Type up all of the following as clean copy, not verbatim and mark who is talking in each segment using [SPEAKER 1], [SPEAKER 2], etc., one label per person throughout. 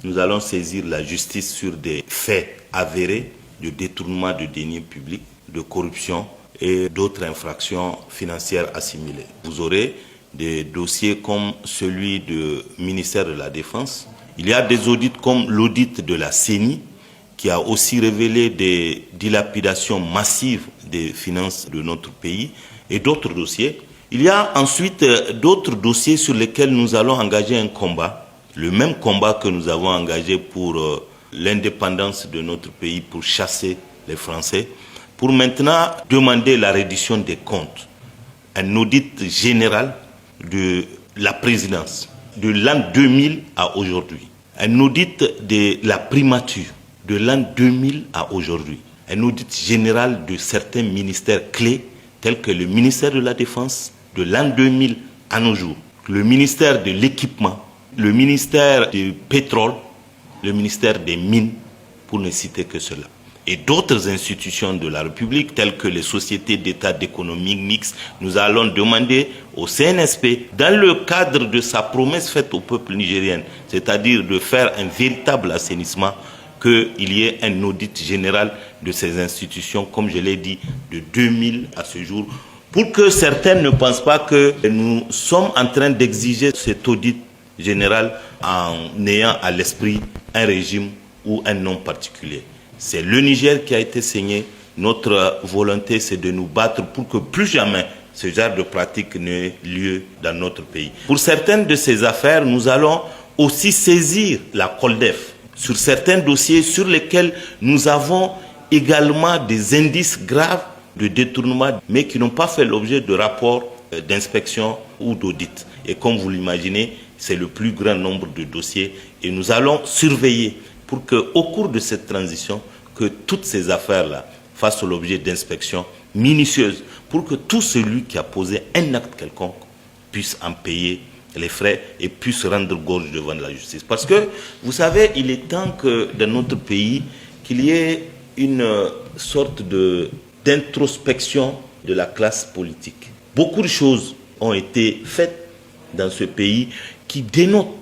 [SPEAKER 1] nous allons saisir la justice sur des faits avérés de détournement de deniers publics, de corruption et d'autres infractions financières assimilées. Vous aurez des dossiers comme celui du ministère de la Défense. Il y a des audits comme l'audit de la CENI qui a aussi révélé des dilapidations massives des finances de notre pays et d'autres dossiers. Il y a ensuite d'autres dossiers sur lesquels nous allons engager un combat, le même combat que nous avons engagé pour l'indépendance de notre pays, pour chasser les Français, pour maintenant demander la reddition des comptes, un audit général de la présidence, de l'an 2000 à aujourd'hui, un audit de la primature, de l'an 2000 à aujourd'hui, un audit général de certains ministères clés, tels que le ministère de la Défense, de l'an 2000 à nos jours, le ministère de l'Équipement, le ministère du Pétrole, le ministère des Mines, pour ne citer que cela. Et d'autres institutions de la République, telles que les sociétés d'État d'économie mixte, nous allons demander au CNSP, dans le cadre de sa promesse faite au peuple nigérien, c'est-à-dire de faire un véritable assainissement, qu'il y ait un audit général de ces institutions, comme je l'ai dit, de 2000 à ce jour, pour que certains ne pensent pas que nous sommes en train d'exiger cet audit général en ayant à l'esprit un régime ou un nom particulier. C'est le Niger qui a été saigné. Notre volonté, c'est de nous battre pour que plus jamais ce genre de pratique n'ait lieu dans notre pays. Pour certaines de ces affaires, nous allons aussi saisir la COLDEF sur certains dossiers sur lesquels nous avons également des indices graves de détournement, mais qui n'ont pas fait l'objet de rapports d'inspection ou d'audit. Et comme vous l'imaginez, c'est le plus grand nombre de dossiers. Et nous allons surveiller pour qu'au cours de cette transition, que toutes ces affaires-là fassent l'objet d'inspections minutieuses, pour que tout celui qui a posé un acte quelconque puisse en payer les frais et puisse rendre gorge devant la justice. Parce que, vous savez, il est temps que dans notre pays, qu'il y ait une sorte d'introspection de la classe politique. Beaucoup de choses ont été faites dans ce pays qui dénotent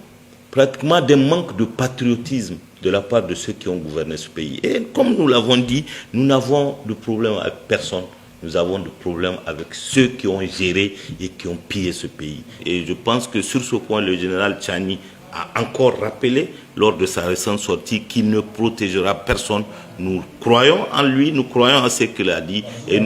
[SPEAKER 1] pratiquement des manques de patriotisme de la part de ceux qui ont gouverné ce pays. Et comme nous l'avons dit, nous n'avons de problème avec personne. Nous avons de problèmes avec ceux qui ont géré et qui ont pillé ce pays. Et je pense que sur ce point, le général Tchani a encore rappelé lors de sa récente sortie qu'il ne protégera personne. Nous croyons en lui, nous croyons en ce qu'il a dit. Et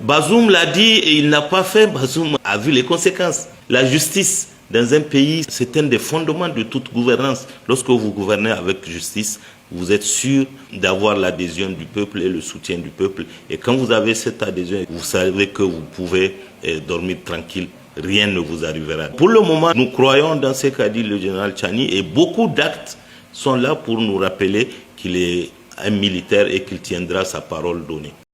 [SPEAKER 1] Bazoum l'a dit et il n'a pas fait. Bazoum a vu les conséquences. La justice dans un pays, c'est un des fondements de toute gouvernance. Lorsque vous gouvernez avec justice, vous êtes sûr d'avoir l'adhésion du peuple et le soutien du peuple. Et quand vous avez cette adhésion, vous savez que vous pouvez dormir tranquille. Rien ne vous arrivera. Pour le moment, nous croyons dans ce qu'a dit le général Tchani et beaucoup d'actes sont là pour nous rappeler qu'il est un militaire et qu'il tiendra sa parole donnée.